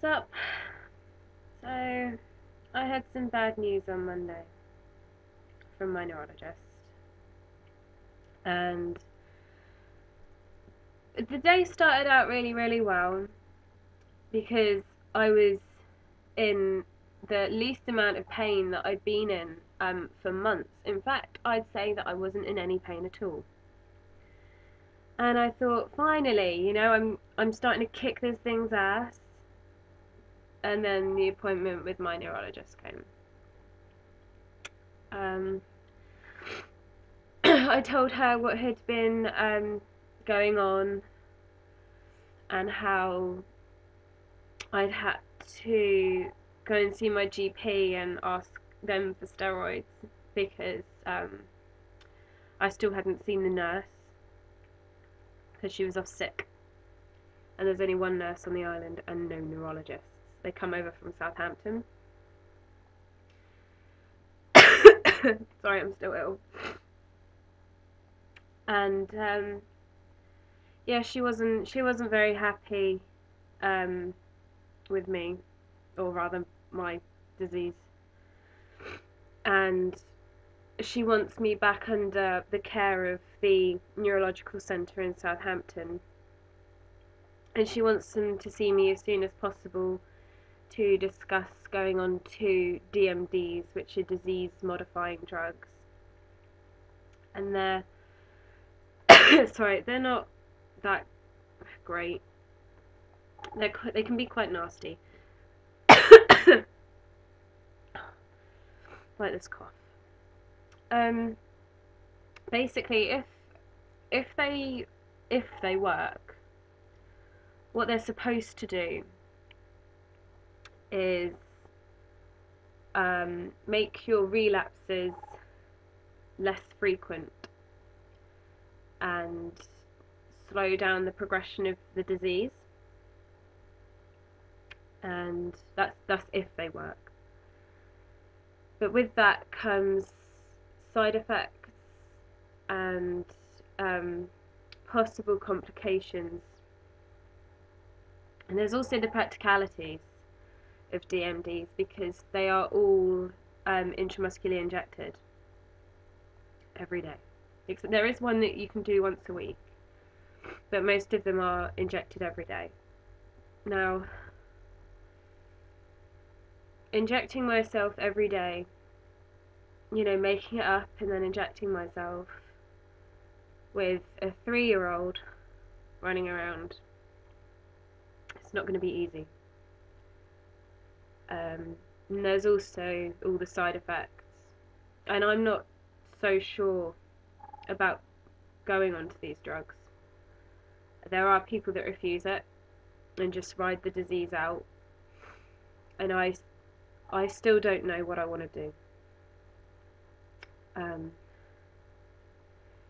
Sup? So, I had some bad news on Monday from my neurologist, and the day started out really, really well because I was in the least amount of pain that I'd been in for months. In fact, I'd say that I wasn't in any pain at all. And I thought, finally, I'm starting to kick this thing's ass. And then the appointment with my neurologist came. Um, I told her what had been going on and how I'd had to go and see my GP and ask them for steroids because I still hadn't seen the nurse because she was off sick. And there's only one nurse on the island and no neurologists. They come over from Southampton. Sorry, I'm still ill. And yeah, she wasn't very happy with me, or rather my disease, and she wants me back under the care of the neurological centre in Southampton, and she wants them to see me as soon as possible to discuss going on to DMDs, which are disease modifying drugs, and they're sorry, they're not that great. They can be quite nasty. Like this cough. Basically, if they if they work, what they're supposed to do is make your relapses less frequent and slow down the progression of the disease. And that's if they work. But with that comes side effects and possible complications. And there's also the practicalities of DMDs because they are all intramuscularly injected every day. Except there is one that you can do once a week, but most of them are injected every day. Now, injecting myself every day, making it up and then injecting myself with a 3-year-old running around, it's not going to be easy. And there's also all the side effects, and I'm not so sure about going onto these drugs. There are people that refuse it and just ride the disease out, and I still don't know what I want to do.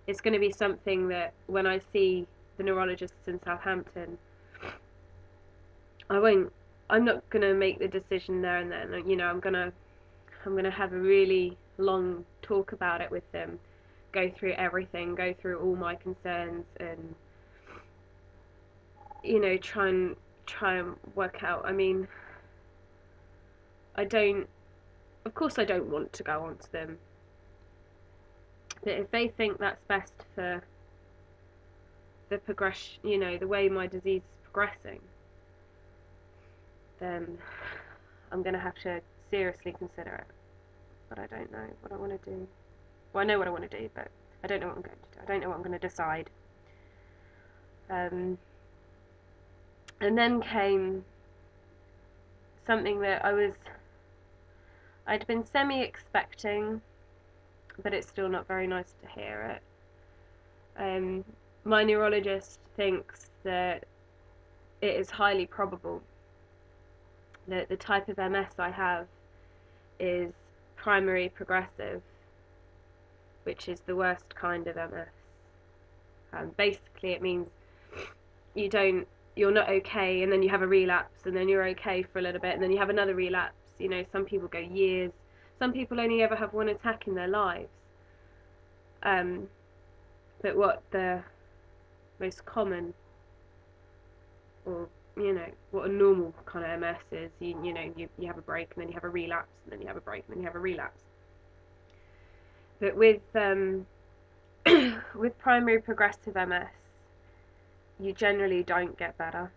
It's going to be something that when I see the neurologists in Southampton, I'm not going to make the decision there and then. I'm going to have a really long talk about it with them, go through everything, go through all my concerns, and try and work out. I mean, of course I don't want to go onto them, but if they think that's best for the progression, the way my disease is progressing, then I'm going to have to seriously consider it. But I don't know what I want to do. Well, I know what I want to do, but I don't know what I'm going to do. I don't know what I'm going to decide. And then came something that I'd been semi-expecting, but it's still not very nice to hear it. My neurologist thinks that it is highly probable that the type of MS I have is primary progressive, which is the worst kind of MS. Basically, it means you're not okay, and then you have a relapse, and then you're okay for a little bit, and then you have another relapse. Some people go years. Some people only ever have one attack in their lives. But what the most common, or what a normal kind of MS is. You have a break and then you have a relapse and then you have a break and then you have a relapse. But with with primary progressive MS, you generally don't get better,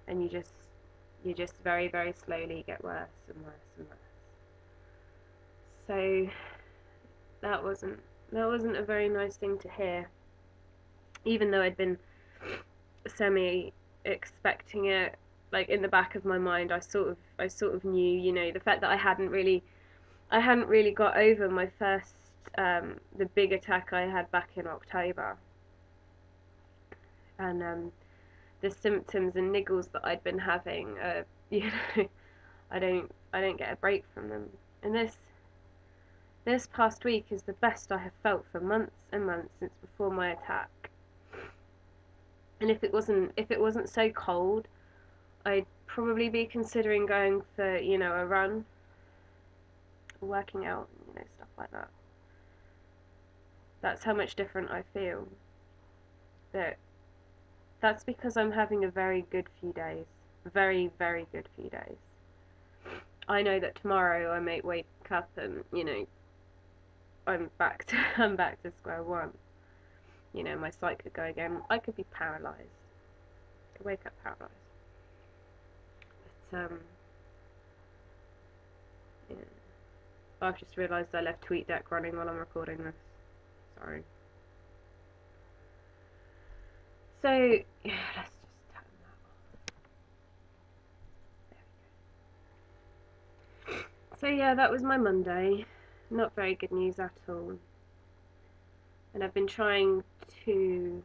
and you just very, very slowly get worse and worse and worse. So that wasn't a very nice thing to hear, even though I'd been semi expecting it. Like, in the back of my mind, I sort of knew, the fact that I hadn't really got over my first the big attack I had back in October, and the symptoms and niggles that I'd been having, you know, I don't get a break from them. And this past week is the best I have felt for months and months since before my attack. And if it wasn't so cold, I'd probably be considering going for, a run, working out, stuff like that. That's how much different I feel. That's because I'm having a very good few days. Very, very good few days. I know that tomorrow I may wake up and, I'm back to square one. My sight could go again. I could be paralysed. I could wake up paralysed. But yeah. I've just realised I left TweetDeck running while I'm recording this. Sorry. So yeah, let's just turn that off. So yeah, that was my Monday. Not very good news at all. And I've been trying to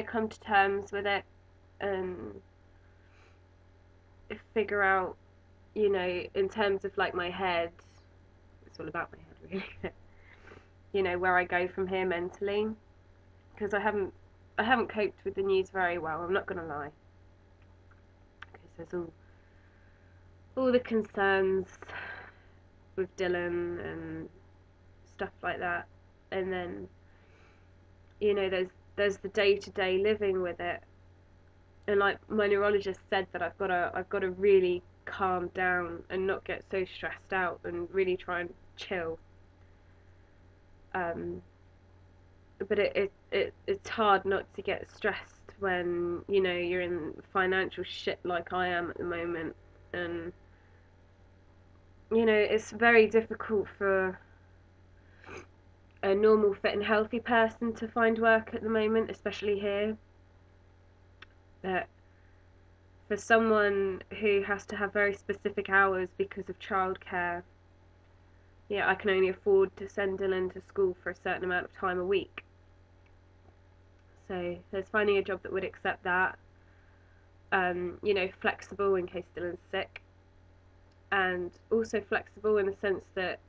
come to terms with it and figure out, in terms of like my head, it's all about my head really. Where I go from here mentally, because I haven't coped with the news very well. I'm not gonna lie, because there's all the concerns with Dylan and stuff like that, and then there's the day-to-day living with it, and like my neurologist said that I've got to really calm down and not get so stressed out and really try and chill. But it's hard not to get stressed when you're in financial shit like I am at the moment, and it's very difficult for a normal, fit and healthy person to find work at the moment, especially here. But for someone who has to have very specific hours because of childcare, yeah, I can only afford to send Dylan to school for a certain amount of time a week. So there's finding a job that would accept that, flexible in case Dylan's sick, and also flexible in the sense that,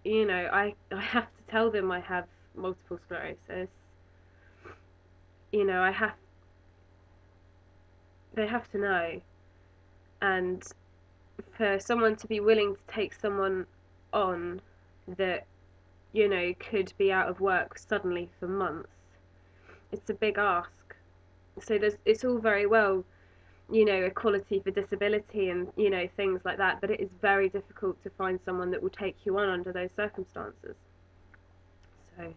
I have to tell them I have multiple sclerosis. I have they have to know, and for someone to be willing to take someone on that could be out of work suddenly for months, it's a big ask. So it's all very well, equality for disability and things like that, but it is very difficult to find someone that will take you on under those circumstances. So,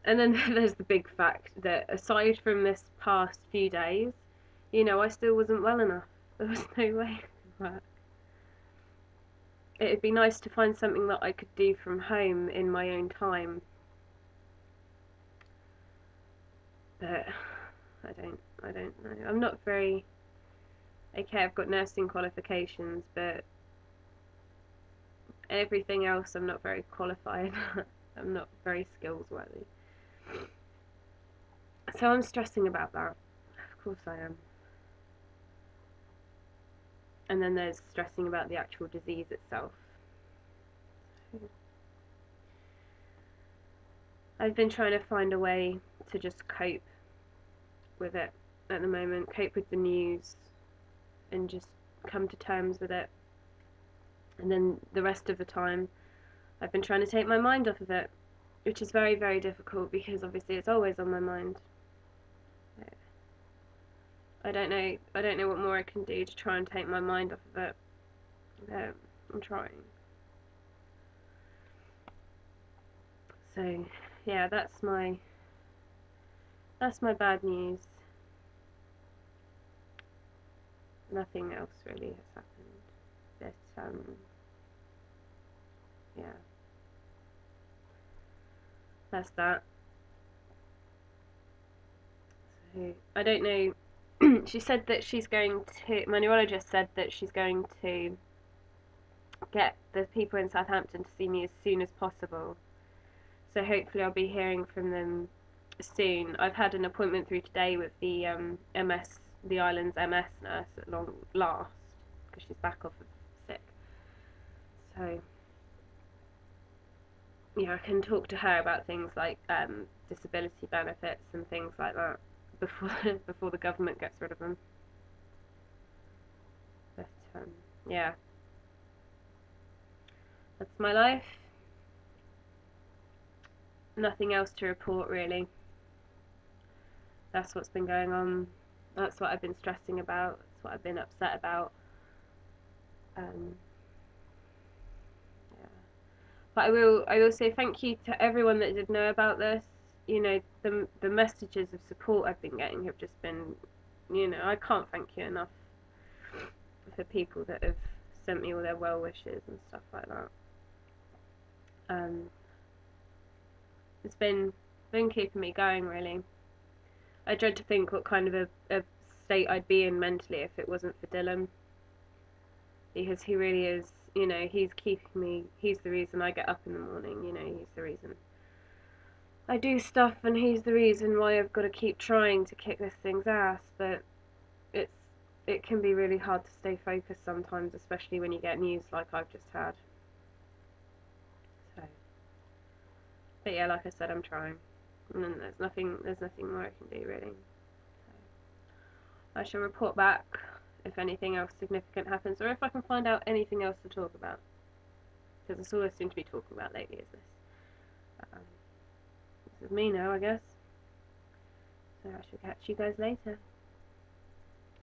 and then there's the big fact that aside from this past few days, I still wasn't well enough. There was no way it could work. It'd be nice to find something that I could do from home in my own time, but I don't know. I'm not very okay. I've got nursing qualifications, but everything else I'm not very qualified. I'm not very skills worthy. So I'm stressing about that. Of course I am. And then there's stressing about the actual disease itself. I've been trying to find a way to just cope with it at the moment, cope with the news, and just come to terms with it. And then the rest of the time, I've been trying to take my mind off of it, which is very, very difficult because obviously it's always on my mind. I don't know. I don't know what more I can do to try and take my mind off of it. I'm trying. So, yeah, that's my bad news. Nothing else really has happened. But yeah, that's that. So I don't know. She said that she's going to. My neurologist said that she's going to get the people in Southampton to see me as soon as possible. So hopefully I'll be hearing from them soon. I've had an appointment through today with the the island's MS nurse at long last, because she's back off of sick. So yeah, I can talk to her about things like disability benefits and things like that before before the government gets rid of them. But yeah, that's my life. Nothing else to report really. That's what's been going on. That's what I've been stressing about. That's what I've been upset about. Um, yeah. But I will say thank you to everyone that did know about this. You know, the messages of support I've been getting have just been, you know, I can't thank you enough for people that have sent me all their well wishes and stuff like that. Um, it's been keeping me going really. I dread to think what kind of a state I'd be in mentally if it wasn't for Dylan, because he really is, you know, he's keeping me, he's the reason I get up in the morning, you know, he's the reason I do stuff, and he's the reason why I've got to keep trying to kick this thing's ass. But it's it can be really hard to stay focused sometimes, especially when you get news like I've just had. So, but yeah, like I said, I'm trying, and then there's nothing more I can do really. So, I shall report back if anything else significant happens, or if I can find out anything else to talk about, because that's all I seem to be talking about lately is this. This is me now, I guess. So I shall catch you guys later.